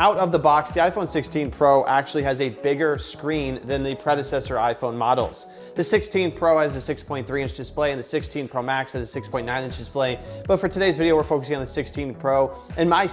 Out of the box, the iPhone 16 Pro actually has a bigger screen than the predecessor iPhone models. The 16 Pro has a 6.3-inch display and the 16 Pro Max has a 6.9-inch display. But for today's video, we're focusing on the 16 Pro and my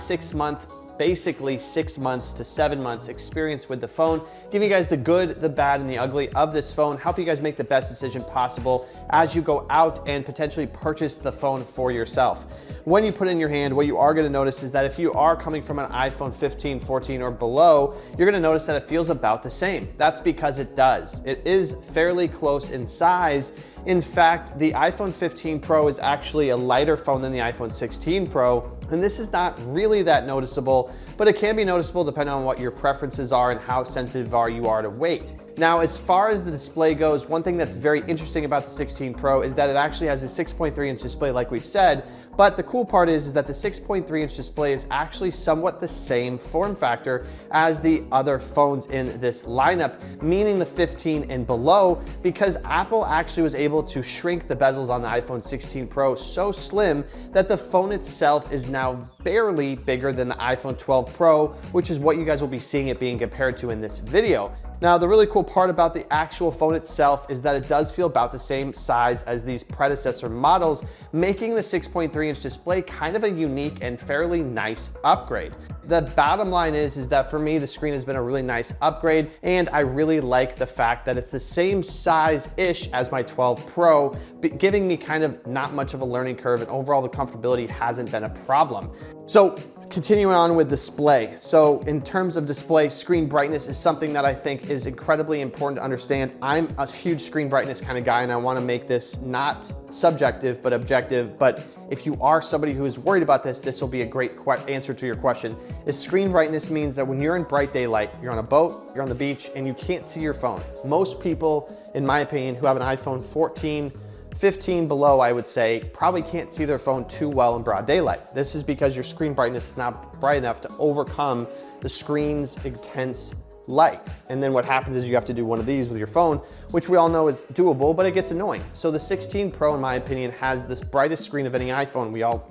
basically 6 months to 7 months experience with the phone, giving you guys the good, the bad, and the ugly of this phone, help you guys make the best decision possible as you go out and potentially purchase the phone for yourself. When you put it in your hand, what you are gonna notice is that if you are coming from an iPhone 15, 14, or below, you're gonna notice that it feels about the same. That's because it does. It is fairly close in size. In fact, the iPhone 15 Pro is actually a lighter phone than the iPhone 16 Pro, and this is not really that noticeable, but it can be noticeable depending on what your preferences are and how sensitive you are to weight. Now, as far as the display goes, one thing that's very interesting about the 16 Pro is that it actually has a 6.3-inch display like we've said, but the cool part is that the 6.3-inch display is actually somewhat the same form factor as the other phones in this lineup, meaning the 15 and below, because Apple actually was able to shrink the bezels on the iPhone 16 Pro so slim that the phone itself is now barely bigger than the iPhone 12 Pro, which is what you guys will be seeing it being compared to in this video. Now, the really cool part about the actual phone itself is that it does feel about the same size as these predecessor models, making the 6.3-inch display kind of a unique and fairly nice upgrade. The bottom line is that for me, the screen has been a really nice upgrade, and I really like the fact that it's the same size-ish as my 12 Pro, giving me kind of not much of a learning curve, and overall the comfortability hasn't been a problem. So continuing on with display. So in terms of display, screen brightness is something that I think is incredibly important to understand. I'm a huge screen brightness kind of guy, and I want to make this not subjective, but objective. But if you are somebody who is worried about this, this will be a great answer to your question. Is screen brightness means that when you're in bright daylight, you're on a boat, you're on the beach, and you can't see your phone. Most people, in my opinion, who have an iPhone 14, 15 below, I would say, probably can't see their phone too well in broad daylight. This is because your screen brightness is not bright enough to overcome the screen's intense light. And then what happens is you have to do one of these with your phone, which we all know is doable, but it gets annoying. So the 16 Pro, in my opinion, has the brightest screen of any iPhone. We all,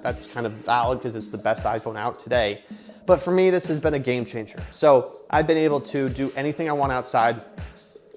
that's kind of valid because it's the best iPhone out today. But for me, this has been a game changer. So I've been able to do anything I want outside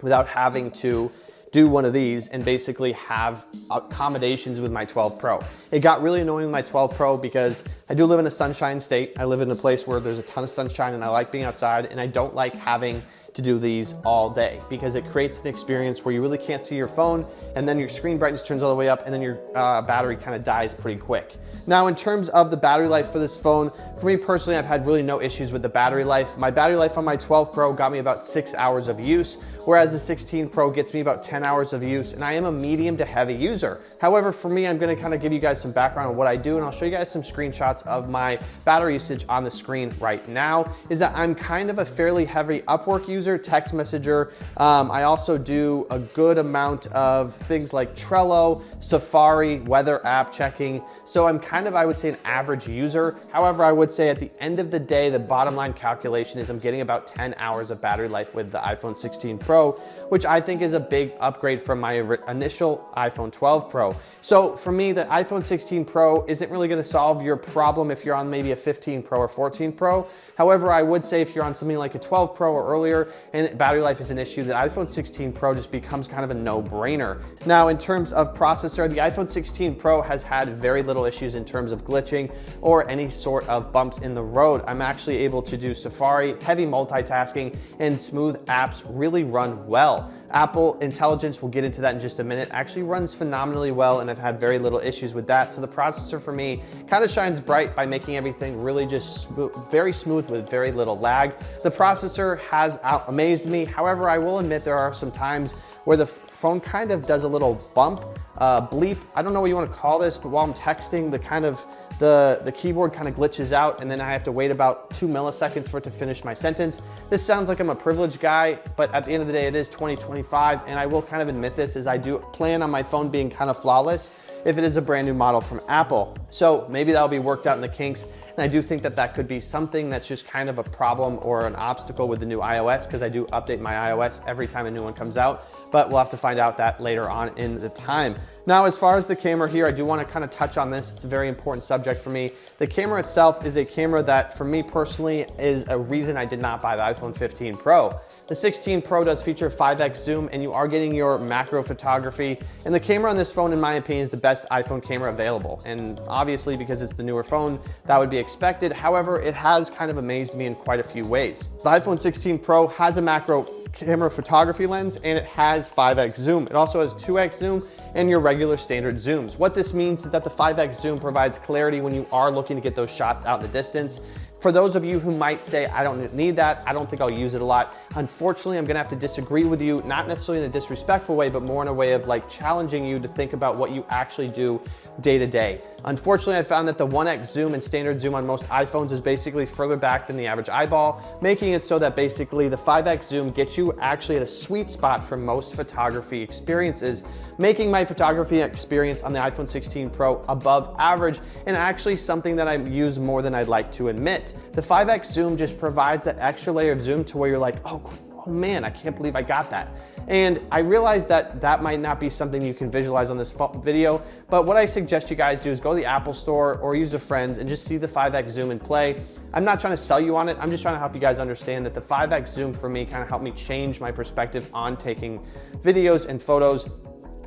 without having to do one of these and basically have accommodations with my 12 Pro. It got really annoying with my 12 Pro because I do live in a sunshine state. I live in a place where there's a ton of sunshine and I like being outside, and I don't like having to do these all day because it creates an experience where you really can't see your phone, and then your screen brightness turns all the way up, and then your battery kind of dies pretty quick. Now, in terms of the battery life for this phone, for me personally, I've had really no issues with the battery life. My battery life on my 12 Pro got me about 6 hours of use, whereas the 16 Pro gets me about 10 hours of use, and I am a medium to heavy user. However, for me, I'm gonna kind of give you guys some background on what I do, and I'll show you guys some screenshots of my battery usage on the screen right now, is that I'm kind of a fairly heavy Upwork user, text messenger. I also do a good amount of things like Trello, Safari, weather app checking. So I'm kind of, I would say, an average user. However, I would say at the end of the day, the bottom line calculation is I'm getting about 10 hours of battery life with the iPhone 16 Pro, which I think is a big upgrade from my initial iPhone 12 Pro. So for me, the iPhone 16 Pro isn't really gonna solve your problem if you're on maybe a 15 Pro or 14 Pro. However, I would say if you're on something like a 12 Pro or earlier and battery life is an issue, the iPhone 16 Pro just becomes kind of a no-brainer. Now, in terms of processor, the iPhone 16 Pro has had very little issues in terms of glitching or any sort of bumps in the road. I'm actually able to do Safari, heavy multitasking, and smooth apps really run well. Apple Intelligence, we'll get into that in just a minute, actually runs phenomenally well, and I've had very little issues with that. So the processor for me kind of shines bright by making everything really just very smooth with very little lag. The processor has amazed me. However, I will admit there are some times where the phone kind of does a little bump, bleep. I don't know what you want to call this, but while I'm texting, the keyboard kind of glitches out, and then I have to wait about 2 milliseconds for it to finish my sentence. This sounds like I'm a privileged guy, but at the end of the day, it is 2025, and I will kind of admit this, as I do plan on my phone being kind of flawless if it is a brand new model from Apple. So maybe that'll be worked out in the kinks. And I do think that that could be something that's just kind of a problem or an obstacle with the new iOS, because I do update my iOS every time a new one comes out. but we'll have to find out that later on in the time. Now, as far as the camera here, I do want to kind of touch on this. It's a very important subject for me. The camera itself is a camera that, for me personally, is a reason I did not buy the iPhone 15 Pro. The 16 Pro does feature 5x zoom, and you are getting your macro photography. And the camera on this phone, in my opinion, is the best iPhone camera available. And obviously, because it's the newer phone, that would be expected. However, it has kind of amazed me in quite a few ways. The iPhone 16 Pro has a macro camera photography lens, and it has 5x zoom. It also has 2x zoom and your regular standard zooms. What this means is that the 5x zoom provides clarity when you are looking to get those shots out in the distance. For those of you who might say, I don't need that, I don't think I'll use it a lot, unfortunately, I'm gonna have to disagree with you, not necessarily in a disrespectful way, but more in a way of like challenging you to think about what you actually do day to day. Unfortunately, I found that the 1x zoom and standard zoom on most iPhones is basically further back than the average eyeball, making it so that basically the 5x zoom gets you actually at a sweet spot for most photography experiences, making my photography experience on the iPhone 16 Pro above average and actually something that I use more than I'd like to admit. The 5x zoom just provides that extra layer of zoom to where you're like, oh man, I can't believe I got that. And I realize that that might not be something you can visualize on this video, but what I suggest you guys do is go to the Apple Store or use a friend's and just see the 5x zoom in play. I'm not trying to sell you on it. I'm just trying to help you guys understand that the 5x zoom for me kind of helped me change my perspective on taking videos and photos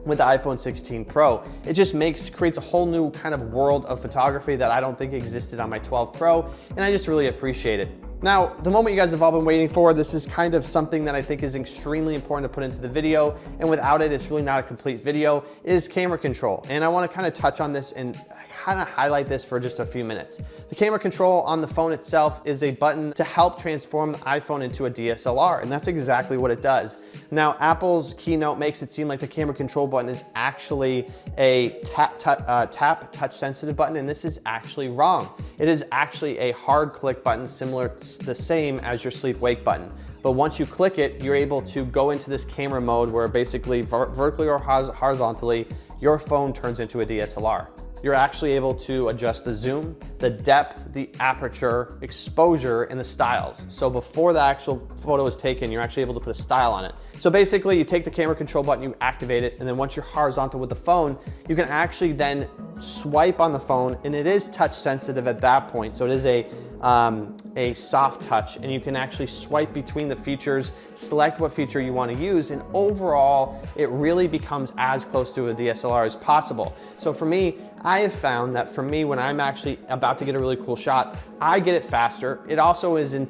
with the iPhone 16 Pro. It just creates a whole new kind of world of photography that I don't think existed on my 12 Pro, and I just really appreciate it. Now, the moment you guys have all been waiting for, this is kind of something that I think is extremely important to put into the video, and without it, it's really not a complete video, is camera control. And I wanna kind of touch on this and kind of highlight this for just a few minutes. The camera control on the phone itself is a button to help transform the iPhone into a DSLR, and that's exactly what it does. Now, Apple's keynote makes it seem like the camera control button is actually a tap touch sensitive button, and this is actually wrong. It is actually a hard click button, similar to the same as your sleep wake button. But once you click it, you're able to go into this camera mode where basically vertically or horizontally, your phone turns into a DSLR. You're actually able to adjust the zoom, the depth, the aperture, exposure, and the styles. So before the actual photo is taken, you're actually able to put a style on it. So basically, you take the camera control button, you activate it, and then once you're horizontal with the phone, you can actually then swipe on the phone, and it is touch sensitive at that point. So it is a soft touch, and you can actually swipe between the features, select what feature you want to use, and overall, it really becomes as close to a DSLR as possible. So for me, I have found that for me, when I'm actually about to get a really cool shot, I get it faster. It also is in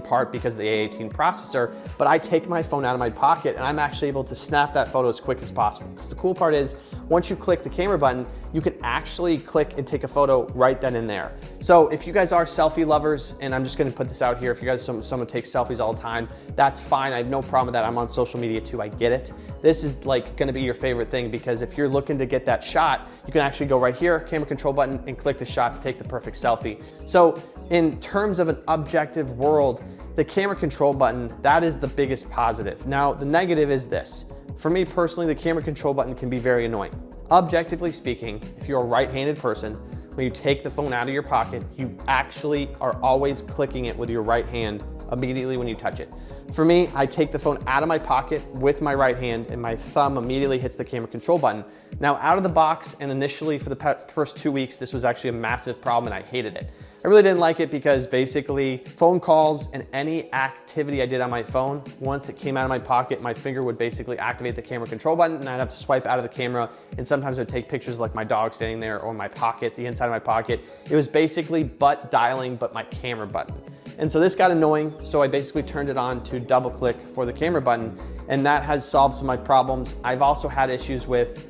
part because of the A18 processor, but I take my phone out of my pocket and I'm actually able to snap that photo as quick as possible. Because the cool part is, once you click the camera button, you can actually click and take a photo right then and there. So if you guys are selfie lovers, and I'm just gonna put this out here, if you guys, someone takes selfies all the time, that's fine. I have no problem with that. I'm on social media too, I get it. This is like gonna be your favorite thing, because if you're looking to get that shot, you can actually go right here, camera control button, and click the shot to take the perfect selfie. So in terms of an objective world, the camera control button, that is the biggest positive. Now, the negative is this. For me personally, the camera control button can be very annoying. Objectively speaking, if you're a right-handed person, when you take the phone out of your pocket, you actually are always clicking it with your right hand immediately when you touch it. For me, I take the phone out of my pocket with my right hand and my thumb immediately hits the camera control button. Now, out of the box and initially for the first 2 weeks, this was actually a massive problem and I hated it. I really didn't like it because basically phone calls and any activity I did on my phone, once it came out of my pocket, my finger would basically activate the camera control button and I'd have to swipe out of the camera, and sometimes I'd take pictures like my dog standing there or my pocket, the inside of my pocket. It was basically butt dialing, but my camera button. And so this got annoying, so I basically turned it on to double click for the camera button, and that has solved some of my problems. I've also had issues with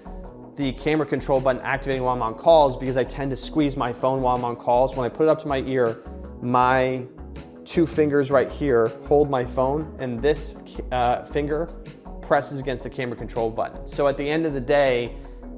the camera control button activating while I'm on calls because I tend to squeeze my phone while I'm on calls. When I put it up to my ear, my two fingers right here hold my phone, and this finger presses against the camera control button. So at the end of the day,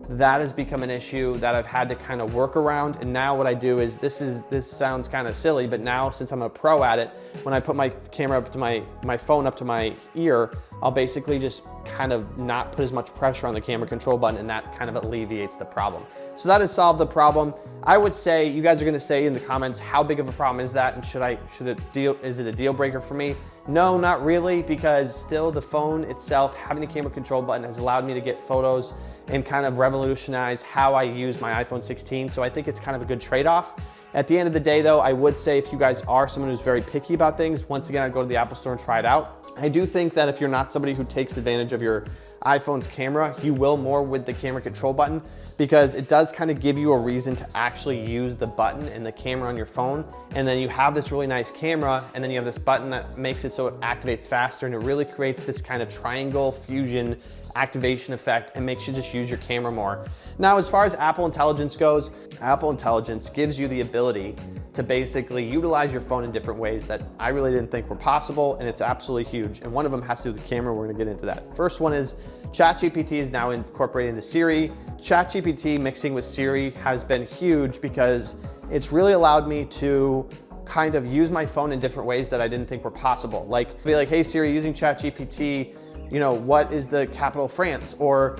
that has become an issue that I've had to kind of work around. And now what I do is, this sounds kind of silly, but now since I'm a pro at it, when I put my camera up to my phone up to my ear, I'll basically just kind of not put as much pressure on the camera control button, and that kind of alleviates the problem. So that has solved the problem. I would say, you guys are gonna say in the comments, how big of a problem is that? And is it a deal breaker for me? No, not really, because still the phone itself, having the camera control button has allowed me to get photos and kind of revolutionize how I use my iPhone 16. So I think it's kind of a good trade-off. At the end of the day though, I would say if you guys are someone who's very picky about things, once again, I'd go to the Apple Store and try it out. I do think that if you're not somebody who takes advantage of your iPhone's camera, you will more with the camera control button, because it does kind of give you a reason to actually use the button and the camera on your phone. And then you have this really nice camera, and then you have this button that makes it so it activates faster, and it really creates this kind of triangle fusion activation effect and makes you just use your camera more. Now, as far as Apple Intelligence goes, Apple Intelligence gives you the ability to basically utilize your phone in different ways that I really didn't think were possible, and it's absolutely huge. And one of them has to do with the camera. We're gonna get into that. First one is ChatGPT is now incorporated into Siri. ChatGPT mixing with Siri has been huge because it's really allowed me to kind of use my phone in different ways that I didn't think were possible. Like, be like, hey Siri, using ChatGPT, you know, what is the capital of France? Or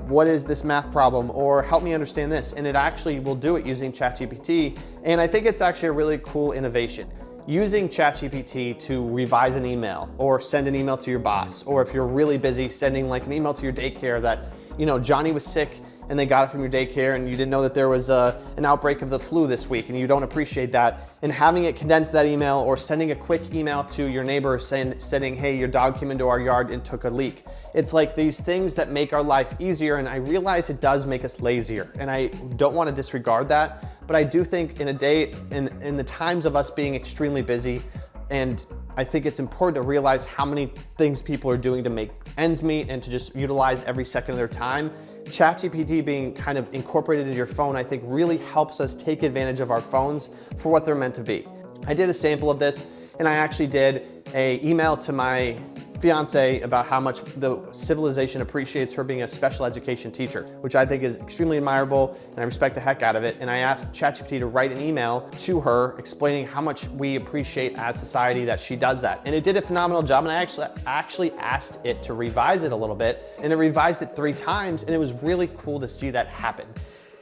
what is this math problem? Or help me understand this. And it actually will do it using ChatGPT. And I think it's actually a really cool innovation. Using ChatGPT to revise an email or send an email to your boss, or if you're really busy, sending like an email to your daycare that, you know, Johnny was sick and they got it from your daycare and you didn't know that there was an outbreak of the flu this week and you don't appreciate that. And having it condense that email, or sending a quick email to your neighbor saying, hey, your dog came into our yard and took a leak. It's like these things that make our life easier, and I realize it does make us lazier, and I don't want to disregard that, but I do think in a day, in the times of us being extremely busy, and I think it's important to realize how many things people are doing to make ends meet and to just utilize every second of their time. ChatGPT being kind of incorporated into your phone, I think really helps us take advantage of our phones for what they're meant to be. I did a sample of this, and I actually did an email to my fiance about how much the civilization appreciates her being a special education teacher, which I think is extremely admirable, and I respect the heck out of it. And I asked ChatGPT to write an email to her explaining how much we appreciate as society that she does that. And it did a phenomenal job, and I actually asked it to revise it a little bit, and it revised it 3 times, and it was really cool to see that happen.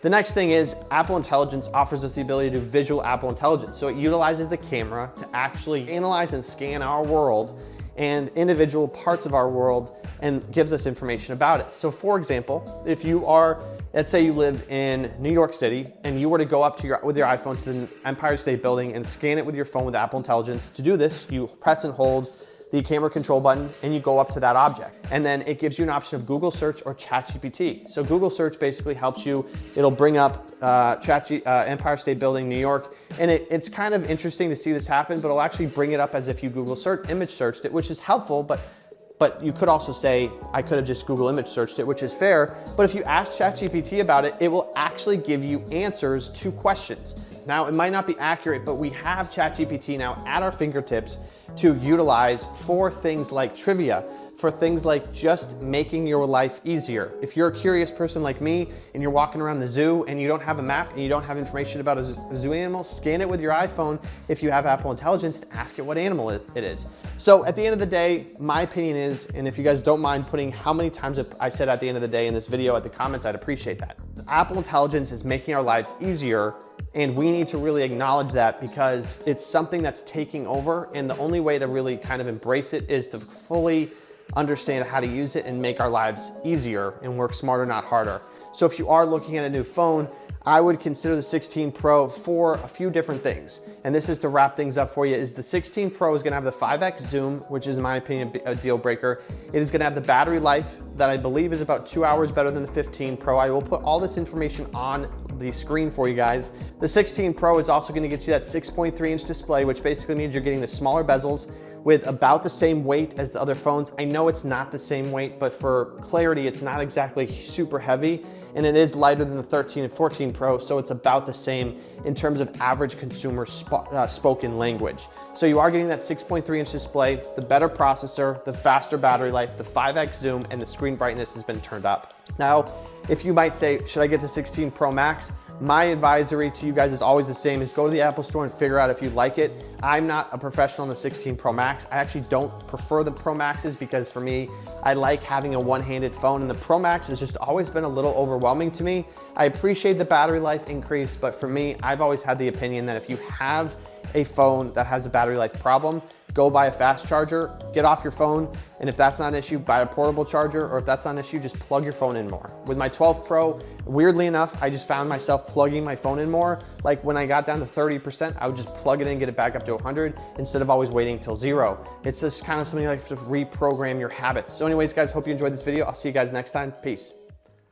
The next thing is Apple Intelligence offers us the ability to do visual Apple Intelligence. So it utilizes the camera to actually analyze and scan our world and individual parts of our world and gives us information about it. So for example, if you are, let's say you live in New York City and you were to go up to with your iPhone to the Empire State Building and scan it with your phone with Apple Intelligence. To do this, you press and hold the camera control button and you go up to that object. And then it gives you an option of Google search or ChatGPT. So Google search basically helps you, it'll bring up Empire State Building, New York. And it's kind of interesting to see this happen, but it'll actually bring it up as if you Google image searched it, which is helpful, but you could also say, I could have just Google image searched it, which is fair. But if you ask ChatGPT about it, it will actually give you answers to questions. Now, it might not be accurate, but we have ChatGPT now at our fingertips to utilize for things like trivia, for things like just making your life easier. If you're a curious person like me and you're walking around the zoo and you don't have a map and you don't have information about a zoo animal, scan it with your iPhone if you have Apple Intelligence and ask it what animal it is. So at the end of the day, my opinion is, and if you guys don't mind putting how many times I said at the end of the day in this video at the comments, I'd appreciate that. Apple Intelligence is making our lives easier, and we need to really acknowledge that because it's something that's taking over, and the only way to really kind of embrace it is to fully understand how to use it and make our lives easier and work smarter, not harder. So if you are looking at a new phone, I would consider the 16 Pro for a few different things. And this is to wrap things up for you, is the 16 Pro is gonna have the 5x zoom, which is in my opinion a deal breaker. It is gonna have the battery life that I believe is about 2 hours better than the 15 Pro. I will put all this information on the screen for you guys. The 16 Pro is also gonna get you that 6.3-inch display, which basically means you're getting the smaller bezels with about the same weight as the other phones. I know it's not the same weight, but for clarity, it's not exactly super heavy, and it is lighter than the 13 and 14 Pro, so it's about the same in terms of average consumer spoken language. So you are getting that 6.3-inch display, the better processor, the faster battery life, the 5x zoom, and the screen brightness has been turned up. Now, if you might say, should I get the 16 Pro Max? My advisory to you guys is always the same, is go to the Apple Store and figure out if you like it. I'm not a professional on the 16 Pro Max. I actually don't prefer the Pro Maxes because for me, I like having a one-handed phone, and the Pro Max has just always been a little overwhelming to me. I appreciate the battery life increase, but for me, I've always had the opinion that if you have a phone that has a battery life problem, go buy a fast charger, get off your phone, and if that's not an issue, buy a portable charger, or if that's not an issue, just plug your phone in more. With my 12 Pro, weirdly enough, I just found myself plugging my phone in more. Like when I got down to 30%, I would just plug it in, get it back up to 100 instead of always waiting till 0. It's just kind of something like to reprogram your habits. So anyways, guys, hope you enjoyed this video. I'll see you guys next time. Peace.